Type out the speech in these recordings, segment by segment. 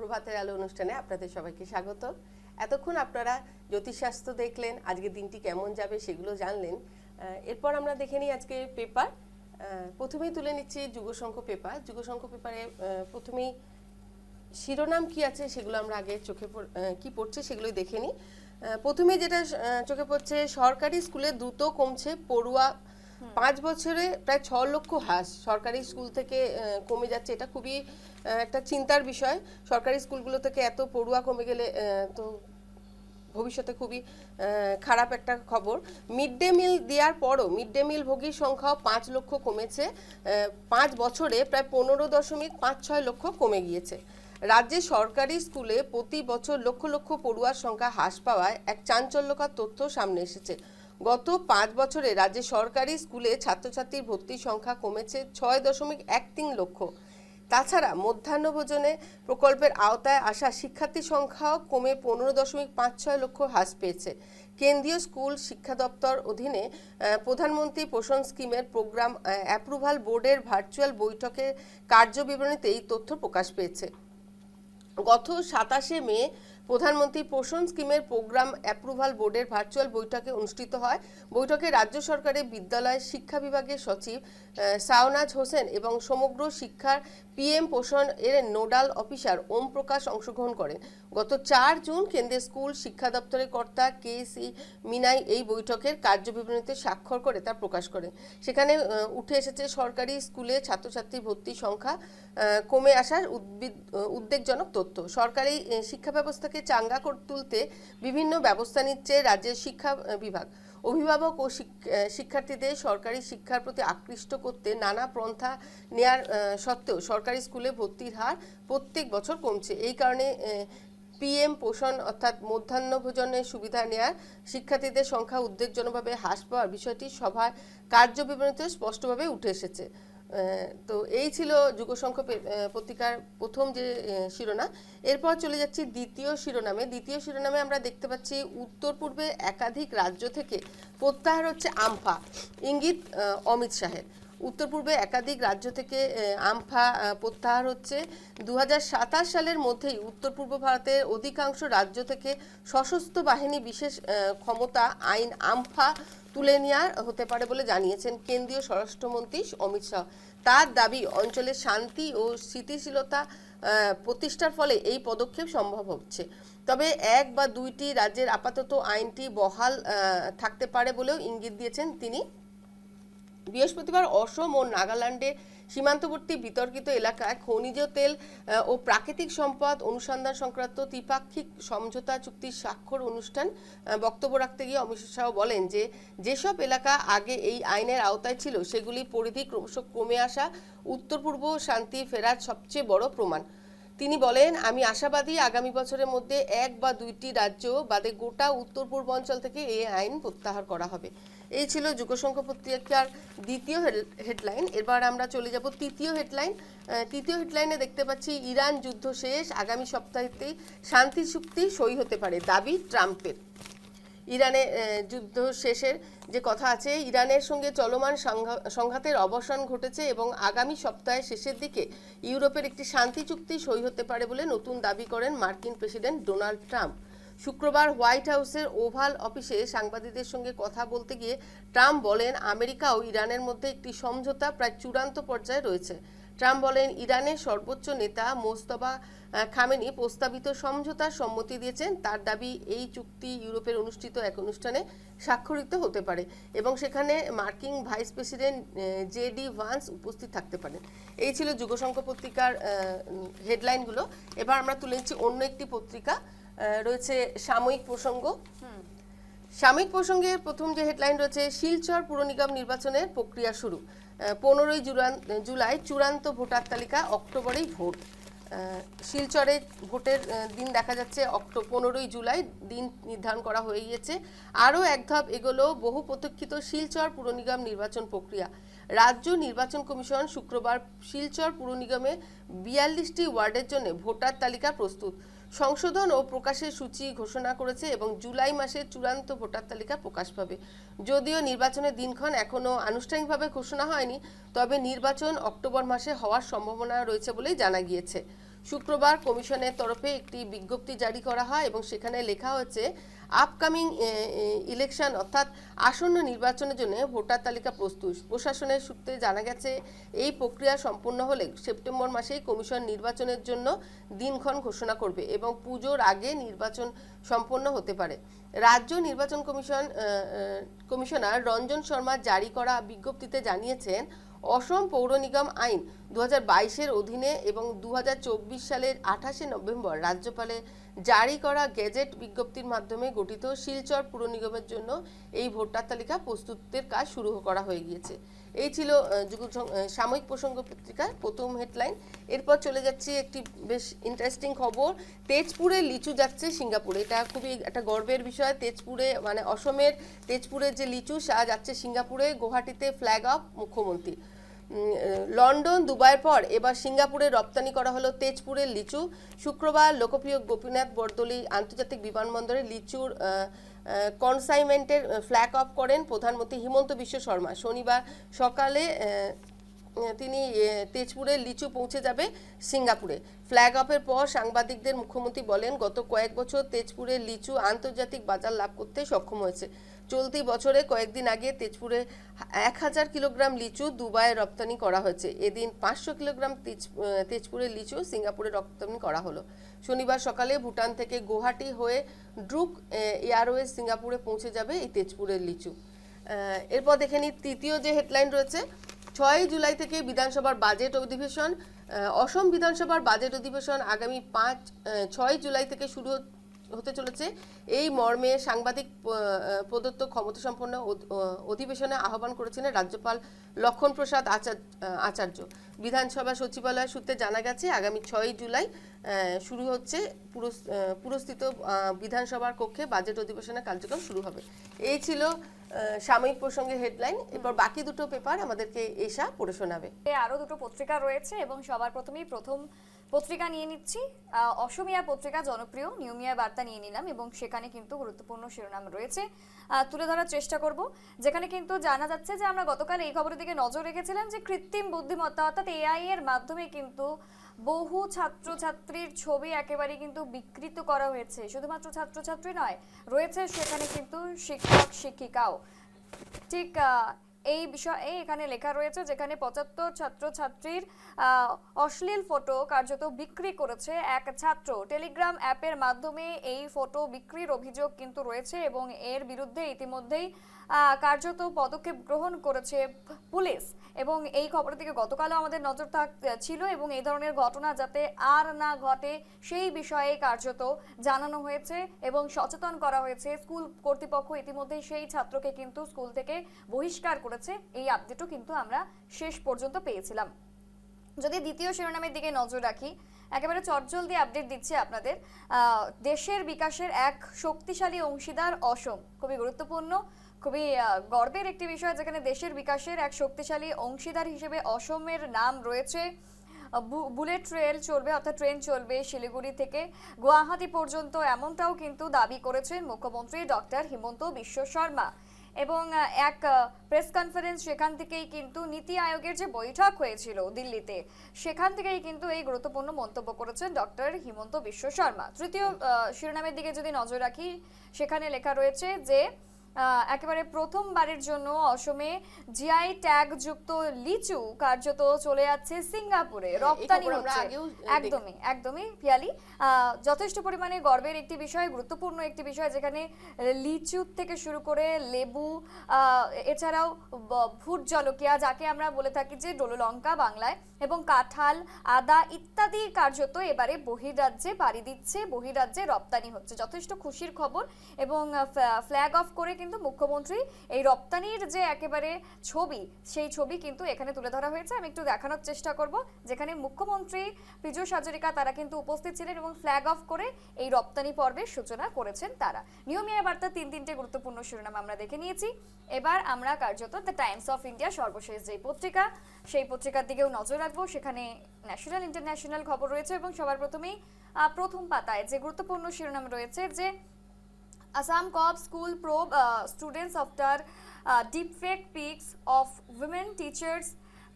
প্রভাতের আলো অনুষ্ঠানে আপনাদের সবাইকে স্বাগত। এতক্ষণ আপনারা জ্যোতিষশাস্ত্র দেখলেন, আজকের দিনটি কেমন যাবে সেগুলো জানলেন। এরপর আমরা দেখে নিই আজকে পেপার। প্রথমেই তুলে নিচ্ছি যুগশঙ্খ পেপার। যুগশঙ্খ পেপারে প্রথমেই শিরোনাম কি আছে সেগুলো আমরা আগে চোখে কি পড়ছে সেগুলোই দেখে নিই। প্রথমে যেটা চোখে পড়ছে, সরকারি স্কুলে দ্রুত কমছে পড়ুয়া, 5 বছরে প্রায় 6 লক্ষ হ্রাস সরকারি স্কুল থেকে কমে যাচ্ছে। এটা খুবই একটা চিন্তার বিষয়। সরকারি স্কুলগুলো থেকে এত পড়ুয়া কমে গেলে তো ভবিষ্যতে খুবই খারাপ একটা খবর। মিড ডে মিল দেওয়ার পরও মিড ডে মিল ভোগীর সংখ্যাও 5 লক্ষ কমেছে। 5 বছরে প্রায় 15.56 লক্ষ কমে গিয়েছে। রাজ্যে সরকারি স্কুলে প্রতি বছর লক্ষ লক্ষ পড়ুয়ার সংখ্যা হ্রাস পাওয়ায় এক চাঞ্চল্যকর তথ্য সামনে এসেছে। গত 5 বছরে রাজ্যে সরকারি স্কুলে ছাত্রছাত্রীর ভর্তির সংখ্যা কমেছে 6.13 লক্ষ। তাছাড়া মধ্যাহ্নভোজনে প্রকল্পের আওতায় আসা শিক্ষার্থী সংখ্যাও কমে 15.56 লক্ষ হ্রাস পেয়েছে। কেন্দ্রীয় স্কুল শিক্ষা দপ্তর অধীনে প্রধানমন্ত্রী পোষণ স্কিমের প্রোগ্রাম অ্যাপ্রুভাল বোর্ডের ভার্চুয়াল বৈঠকের কার্যবিবরণীতে এই তথ্য প্রকাশ পেয়েছে। গত 27 মে প্রধানমন্ত্রী পোষণ স্কিমের প্রোগ্রাম অ্যাপ্রুভাল বোর্ডের ভার্চুয়াল বৈঠকে অনুষ্ঠিত হয়। বৈঠকে রাজ্য সরকারের বিদ্যালয় শিক্ষা বিভাগের সচিব শাহনাজ হোসেন এবং সমগ্র শিক্ষার পিএম পোষণ এর নোডাল অফিসার ওম প্রকাশ অংশগ্রহণ করেন। গত 4 জুন কেন্দ্রীয় স্কুল শিক্ষা দপ্তরের কর্তা কেসি মিনাই এই বৈঠকের কার্যবিবরণীতে স্বাক্ষর করে তা প্রকাশ করেন। সেখানে উঠে এসেছে সরকারি স্কুলে ছাত্রছাত্রী ভর্তির সংখ্যা কমে আসার উদ্বেগজনক তথ্য। সরকারি শিক্ষা ব্যবস্থাকে চাঙ্গা করে তুলতে বিভিন্ন ব্যবস্থা নিচ্ছে রাজ্যের শিক্ষা বিভাগ। অভিভাবক ও শিক্ষার্থীদের সরকারি শিক্ষার প্রতি আকৃষ্ট করতে নানা পন্থা নেয়ার সত্ত্বেও সরকারি স্কুলে ভর্তির হার প্রত্যেক বছর কমছে। এই কারণে পিএম পোষণ অর্থাৎ মধ্যাহ্নভোজনের সুবিধা নেয়ার শিক্ষার্থীদের সংখ্যা উদ্বেগজনকভাবে হ্রাস পাওয়ার বিষয়টি সভার কার্যবিবরণীতে স্পষ্টভাবে উঠে এসেছে। তো এই ছিল যুগশঙ্খ পত্রিকার প্রথম যে শিরোনাম। এরপর চলে যাচ্ছি দ্বিতীয় শিরোনামে। দ্বিতীয় শিরোনামে আমরা দেখতে পাচ্ছি উত্তর পূর্বে একাধিক রাজ্য থেকে প্রত্যাহার হচ্ছে আমফা, ইঙ্গিত অমিত শাহের। উত্তর পূর্বে একাধিক রাজ্য থেকে আমফা প্রত্যাহার হচ্ছে। 2027 সালের মধ্যেই উত্তর পূর্ব ভারতের অধিকাংশ রাজ্য থেকে সশস্ত্র বাহিনী বিশেষ ক্ষমতা আইন আমফা তুলে নেওয়া হতে পারে বলে জানিয়েছেন কেন্দ্রীয় স্বরাষ্ট্রমন্ত্রী অমিত শাহ। তার দাবি, অঞ্চলের শান্তি ও স্থিতিশীলতা প্রতিষ্ঠার ফলে এই পদক্ষেপ সম্ভব হচ্ছে। তবে 1 বা 2টি রাজ্যের আপাতত আইনটি বহাল থাকতে পারে বলেও ইঙ্গিত দিয়েছেন তিনি। বৃহস্পতিবার অসম ও নাগাল্যান্ডের সীমান্তবর্তী বিতর্কিত এলাকায় খনিজ তেল ও প্রাকৃতিক সম্পদ অনুসন্ধান সংক্রান্ত ত্রিপাক্ষিক সমঝোতা চুক্তির স্বাক্ষর অনুষ্ঠান বক্তব্য রাখতে গিয়ে অমিত শাহ বলেন যে যেসব এলাকা আগে এই আইনের আওতায় ছিল সেগুলি পরিধি ক্রমশ কমে আসা উত্তর পূর্ব শান্তি ফেরার সবচেয়ে বড় প্রমাণ। তিনি বলেন, আমি আশাবাদী আগামী বছরের মধ্যে 1 বা 2টি রাজ্য বাদে গোটা উত্তর পূর্বাঞ্চল থেকে এই আইন প্রত্যাহার করা হবে। এই ছিল যুগশঙ্খ পত্রিকার দ্বিতীয় হেডলাইন। এবার আমরা চলে যাব তৃতীয় হেডলাইন। তৃতীয় হেডলাইনে দেখতে পাচ্ছি ইরান যুদ্ধ শেষ, আগামী সপ্তাহেতেই শান্তি চুক্তি সই হতে পারে, দাবি ট্রাম্পের। ইরানে যুদ্ধ শেষের যে কথা আছে, ইরানের সঙ্গে চলমান সংঘাতের অবসান ঘটেছে এবং আগামী সপ্তাহের শেষের দিকে ইউরোপের একটি শান্তি চুক্তি সই হতে পারে বলে নতুন দাবি করেন মার্কিন প্রেসিডেন্ট ডোনাল্ড ট্রাম্প। শুক্রবার হোয়াইট হাউসের ওভাল অফিসে সাংবাদিকদের সঙ্গে কথা বলতে গিয়ে ট্রাম্প বলেন, আমেরিকা ও ইরানের মধ্যে একটি সমঝোতা প্রায় চূড়ান্ত পর্যায়ে রয়েছে। ট্রাম্প বলেন, ইরানের সর্বোচ্চ নেতা মোস্তফা খামেনি প্রস্তাবিত সমঝোতার সম্মতি দিয়েছেন। তার দাবি, এই চুক্তি ইউরোপের অনুষ্ঠিত এক অনুষ্ঠানে স্বাক্ষরিত হতে পারে এবং সেখানে মার্কিন ভাইস প্রেসিডেন্ট জেডি ভান্স উপস্থিত থাকতে পারেন। এই ছিল যুগশঙ্খ পত্রিকার হেডলাইনগুলো। এবার আমরা তুলে নিচ্ছি অন্য একটি পত্রিকা, রয়েছে সাময়িক প্রসঙ্গ। সাময়িক প্রসঙ্গে প্রথম যে হেডলাইন রয়েছে, শিলচর পুর নিগম নির্বাচনের প্রক্রিয়া শুরু, 15 জুলাই চূড়ান্ত ভোটার তালিকা, অক্টোবরেই ভোট। শিলচরে ভোটের দিন দেখা যাচ্ছে 15 জুলাই দিন নির্ধারণ করা হয়ে গিয়েছে। আরও এক ধাপ এগোলো বহু প্রতীক্ষিত শিলচর পুর নিগম নির্বাচন প্রক্রিয়া। রাজ্য নির্বাচন কমিশন শুক্রবার শিলচর পুর নিগমে 42টি ওয়ার্ডের জন্য ভোটার তালিকা প্রস্তুত, সংশোধন ও প্রকাশের সূচি ঘোষণা করেছে এবং জুলাই মাসে চূড়ান্ত ভোটার তালিকা প্রকাশ পাবে। যদিও নির্বাচনের দিনক্ষণ এখনও আনুষ্ঠানিকভাবে ঘোষণা হয়নি, তবে নির্বাচন অক্টোবর মাসে হওয়ার সম্ভাবনা রয়েছে বলেই জানা গিয়েছে। শুক্রবার কমিশনের তরফে একটি বিজ্ঞপ্তি জারি করা হয় এবং সেখানে লেখা হয়েছে আপকামিং ইলেকশন অর্থাৎ আসন্ন নির্বাচনের জন্য ভোটার তালিকা প্রস্তুত। প্রশাসনের সূত্রে জানা গেছে এই প্রক্রিয়া সম্পূর্ণ হলে সেপ্টেম্বর মাসেই কমিশন নির্বাচনের জন্য দিনক্ষণ ঘোষণা করবে এবং পুজোর আগে নির্বাচন সম্পন্ন হতে পারে। রাজ্য নির্বাচন কমিশনার রঞ্জন শর্মা জারি করা বিজ্ঞপ্তিতে জানিয়েছেন, অসম পৌর নিগম আইন 2022-এর অধীনে এবং 2024 সালের 28শে নভেম্বর রাজ্যপালের জারি করা গেজেট বিজ্ঞপ্তির মাধ্যমে গঠিত শিলচর পুর নিগমের জন্য এই ভোটার তালিকা প্রস্তুতের কাজ শুরু করা হয়ে গিয়েছে। এই ছিল সাময়িক প্রসঙ্গ পত্রিকার প্রথম হেডলাইন। এরপর চলে যাচ্ছি একটি বেশ ইন্টারেস্টিং খবর। তেজপুরে লিচু যাচ্ছে সিঙ্গাপুরে। এটা খুবই একটা গর্বের বিষয়। তেজপুরে মানে অসমের তেজপুরের যে লিচু সা যাচ্ছে সিঙ্গাপুরে। গুয়াহাটিতে ফ্ল্যাগ অফ মুখ্যমন্ত্রী। লন্ডন দুবাইয়ের পর এবার সিঙ্গাপুরে রপ্তানি করা হলো তেজপুরের লিচু। শুক্রবার লোকপ্রিয় গোপীনাথ বরদলৈ আন্তর্জাতিক বিমানবন্দরে লিচুর কনসাইনমেন্টের ফ্ল্যাগ অফ করেন প্রধানমন্ত্রী হিমন্ত বিশ্ব শর্মা। শনিবার সকালে তিনি তেজপুরের লিচু পৌঁছে যাবে সিঙ্গাপুরে। ফ্ল্যাগ অফের পর সাংবাদিকদের মুখ্যমন্ত্রী বলেন, গত কয়েক বছর তেজপুরের লিচু আন্তর্জাতিক বাজার লাভ করতে সক্ষম হয়েছে। চলতি বছরে কয়েকদিন আগে তেজপুরে 1000 কিলোগ্রাম লিচু দুবাইয়ে রপ্তানি করা হয়েছে। এদিন 500 কিলোগ্রাম তেজপুরের লিচু সিঙ্গাপুরে রপ্তানি করা হলো। শনিবার সকালে ভুটান থেকে গুয়াহাটি হয়ে ড্রুক এয়ারওয়েজ সিঙ্গাপুরে পৌঁছে যাবে এই তেজপুরের লিচু। এরপর দেখে নিই তৃতীয় যে হেডলাইন রয়েছে। 6 জুলাই থেকে বিধানসভার বাজেট অধিবেশন। অসম বিধানসভার বাজেট অধিবেশন আগামী 6 জুলাই থেকে শুরু হতে চলেছে। এই মর্মে সাংবাদিক প্রদত্ত ক্ষমতাসম্পন্ন অধিবেশনে আহ্বান করেছিলেন রাজ্যপাল লক্ষণ প্রসাদ আচার্য। বিধানসভা সচিবালয় সূত্রে জানা গেছে, আগামী 6 জুলাই শুরু হচ্ছে পুরস্থিত বিধানসভার কক্ষে বাজেট অধিবেশনের কার্যক্রম শুরু হবে। এই ছিল সাময়িক প্রসঙ্গে হেডলাইন। এরপর বাকি দুটো পেপার আমাদেরকে এশা পড়ে শোনাবে। আরো দুটো পত্রিকা রয়েছে এবং সবার প্রথমেই প্রথম পত্রিকা নিয়ে নিচ্ছি। অসমিয়া পত্রিকা জনপ্রিয় নিয়মিয়া বার্তা নিয়ে নিলাম এবং সেখানে কিন্তু গুরুত্বপূর্ণ শিরোনাম রয়েছে, তুলে ধরার চেষ্টা করব। যেখানে কিন্তু জানা যাচ্ছে যে আমরা গতকাল এই খবরের দিকে নজর রেখেছিলাম যে কৃত্রিম বুদ্ধিমত্তা অর্থাৎ এআই এর মাধ্যমে কিন্তু বহু ছাত্রছাত্রীর ছবি একেবারে কিন্তু বিকৃত করা হয়েছে। শুধুমাত্র ছাত্রছাত্রী নয়, রয়েছে সেখানে কিন্তু শিক্ষক শিক্ষিকাও। ঠিক এই বিষয়ে এখানে লেখা রয়েছে, যেখানে 75 ছাত্রছাত্রীর অশ্লীল ফটো কার্যত বিক্রি করেছে এক ছাত্র। টেলিগ্রাম অ্যাপের মাধ্যমে এই ফটো বিক্রির অভিযোগ কিন্তু রয়েছে এবং এর বিরুদ্ধে ইতিমধ্যেই কার্যত পদক্ষেপ গ্রহণ করেছে পুলিশ। এবং এই খবরের দিকে গতকালও আমাদের নজর ছিল এবং এই ধরনের ঘটনা যাতে আর না ঘটে সেই বিষয়ে কার্যত জানানো হয়েছে এবং সচেতন করা হয়েছে। স্কুল কর্তৃপক্ষ ইতিমধ্যেই সেই ছাত্রকে কিন্তু স্কুল থেকে বহিষ্কার করেছে। এই আপডেটও কিন্তু আমরা শেষ পর্যন্ত পেয়েছিলাম। যদি দ্বিতীয় শিরোনামের দিকে নজর রাখি, একেবারে চটজলদি আপডেট দিচ্ছি আপনাদের। দেশের বিকাশের এক শক্তিশালী অংশীদার অসম, খুবই গুরুত্বপূর্ণ, খুবই গর্বের একটি বিষয়, যেখানে দেশের বিকাশের এক শক্তিশালী অংশীদার হিসেবে অসমের নাম রয়েছে। বুলেট রেল চলবে অর্থাৎ ট্রেন চলবে শিলিগুড়ি থেকে গুয়াহাটি পর্যন্ত, এমনটাও কিন্তু দাবি করেছেন মুখ্যমন্ত্রী ডক্টর হিমন্ত বিশ্ব শর্মা। এবং এক প্রেস কনফারেন্স সেখান থেকেই কিন্তু নীতি আয়োগের যে বৈঠক হয়েছিল দিল্লিতে, সেখান থেকেই কিন্তু এই গুরুত্বপূর্ণ মন্তব্য করেছেন ডক্টর হিমন্ত বিশ্ব শর্মা। তৃতীয় শিরোনামের দিকে যদি নজর রাখি, সেখানে লেখা রয়েছে যে একেবারে প্রথমবারের জন্য অসমে জিআই ট্যাগ যুক্ত লিচু কার্যত চলে যাচ্ছে সিঙ্গাপুরে, রপ্তানি হচ্ছে। একদমই পিয়ালি, যথেষ্ট পরিমাণে গর্বের একটি বিষয়, গুরুত্বপূর্ণ একটি বিষয়, যেখানে লিচু থেকে শুরু করে লেবু, এছাড়াও ভুট জলকিয়া যাকে আমরা বলে থাকি যে ডোললঙ্কা বাংলায়, এবং কাঁঠাল, আদা ইত্যাদি কার্যত এবারে বহির্রাজ্যে পাড়ি দিচ্ছে, বহির্রাজ্যে রপ্তানি হচ্ছে। যথেষ্ট খুশির খবর। এবং ফ্ল্যাগ অফ করে কিন্তু মুখ্যমন্ত্রী এই রপ্তানির যে একেবারে ছবি, সেই ছবি কিন্তু এখানে তুলে ধরা হয়েছে। আমি একটু দেখানোর চেষ্টা করব, যেখানে মুখ্যমন্ত্রী পীযূষ হাজারিকা তারা কিন্তু উপস্থিত ছিলেন এবং ফ্ল্যাগ অফ করে এই রপ্তানি পর্বের সূচনা করেছেন তারা। নিয়মিয়া বার্তা তিনটে গুরুত্বপূর্ণ শিরোনাম আমরা দেখে নিয়েছি। এবার আমরা কার্যত দ্য টাইমস অফ ইন্ডিয়া সর্বশেষ যে পত্রিকা, সেই পত্রিকার দিকেও নজর রাখবো। সেখানে ন্যাশনাল ইন্টারন্যাশনাল খবর রয়েছে এবং সবার প্রথমেই প্রথম পাতায় যে গুরুত্বপূর্ণ শিরোনাম রয়েছে যে Assam Corp school probe students after deepfake pics of women teachers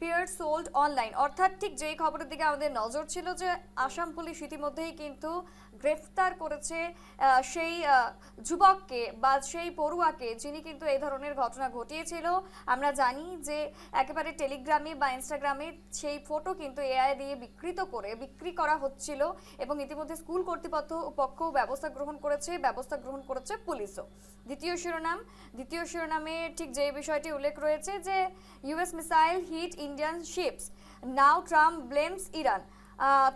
pair sold online, অর্থাৎ ঠিক যেই খবরের দিকে আমাদের নজর ছিল যে আসাম পুলিশ ইতিমধ্যেই কিন্তু গ্রেফতার করেছে সেই যুবককে বা সেই পড়ুয়াকে যিনি কিন্তু এই ধরনের ঘটনা ঘটিয়েছিল। আমরা জানি যে একেবারে টেলিগ্রামে বা ইনস্টাগ্রামে সেই ফটো কিন্তু এআই দিয়ে বিক্রি করা হচ্ছিল এবং ইতিমধ্যে স্কুল কর্তৃপক্ষ ব্যবস্থা গ্রহণ করেছে পুলিশও। দ্বিতীয় শিরোনামে ঠিক যে বিষয়টি উল্লেখ রয়েছে যে US missile hit Indian ships, now Trump blames Iran.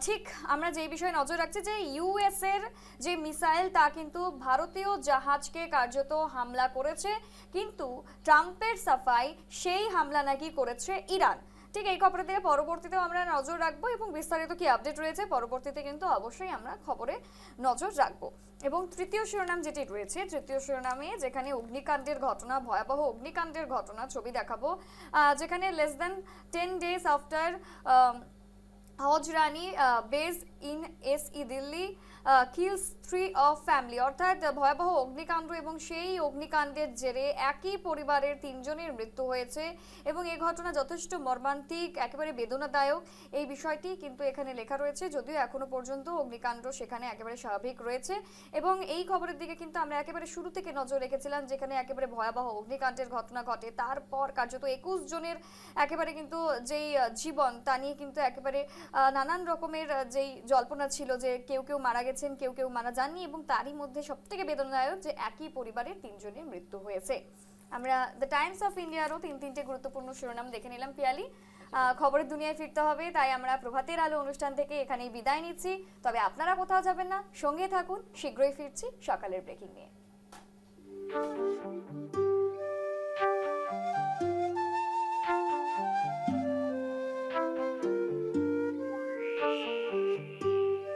ঠিক আমরা যে বিষয়ে নজর রাখছি যে ইউএস এর যে মিসাইল তা কিন্তু ভারতীয় জাহাজকে কার্যত হামলা করেছে, কিন্তু ট্রাম্পের সাফাই সেই হামলা নাকি করেছে ইরান। ঠিক এই খবরের দিকে পরবর্তীতেও আমরা নজর রাখবো এবং বিস্তারিত কি আপডেট রয়েছে পরবর্তীতে কিন্তু অবশ্যই আমরা খবরে নজর রাখবো। এবং তৃতীয় শিরোনাম যেটি রয়েছে, তৃতীয় শিরোনামে যেখানে ভয়াবহ অগ্নিকাণ্ডের ঘটনা ছবি দেখাবো, যেখানে লেস দেন 10 days আফটার হজরানি base in SE Delhi kills 3 of family, অর্থাৎ ভয়াবহ অগ্নিকাণ্ড এবং সেই অগ্নিকাণ্ডের জেরে একই পরিবারের 3 জনের মৃত্যু হয়েছে এবং এই ঘটনা যথেষ্ট মর্মান্তিক, একেবারে বেদনাদায়ক। এই বিষয়টি কিন্তু এখানে লেখা রয়েছে, যদিও এখনো পর্যন্ত অগ্নিকাণ্ড সেখানে একেবারে স্বাভাবিক রয়েছে এবং এই খবরের দিকে কিন্তু আমরা একেবারে শুরু থেকে নজর রেখেছিলাম, যেখানে একেবারে ভয়াবহ অগ্নিকাণ্ডের ঘটনা ঘটে, তারপর কার্যত 21 জনের একেবারে কিন্তু যেই জীবন তা নিয়ে কিন্তু একেবারে নানান রকমের যেই জল্পনা ছিল যে কেউ মারা গেছেন, কেউ মারা যাননি এবং তারই মধ্যে সবথেকে বেদনাদায়ক যে একই পরিবারের 3 জনের মৃত্যু হয়েছে। আমরা দ্য টাইমস অফ ইন্ডিয়ারও তিনটে গুরুত্বপূর্ণ শিরোনাম দেখে নিলাম পিয়ালি। খবরের দুনিয়ায় ফিরতে হবে, তাই আমরা প্রভাতের আলো অনুষ্ঠান থেকে এখানেই বিদায় নিচ্ছি। তবে আপনারা কোথাও যাবেন না, সঙ্গে থাকুন, শীঘ্রই ফিরছি সকালের ব্রেকিং নিয়ে।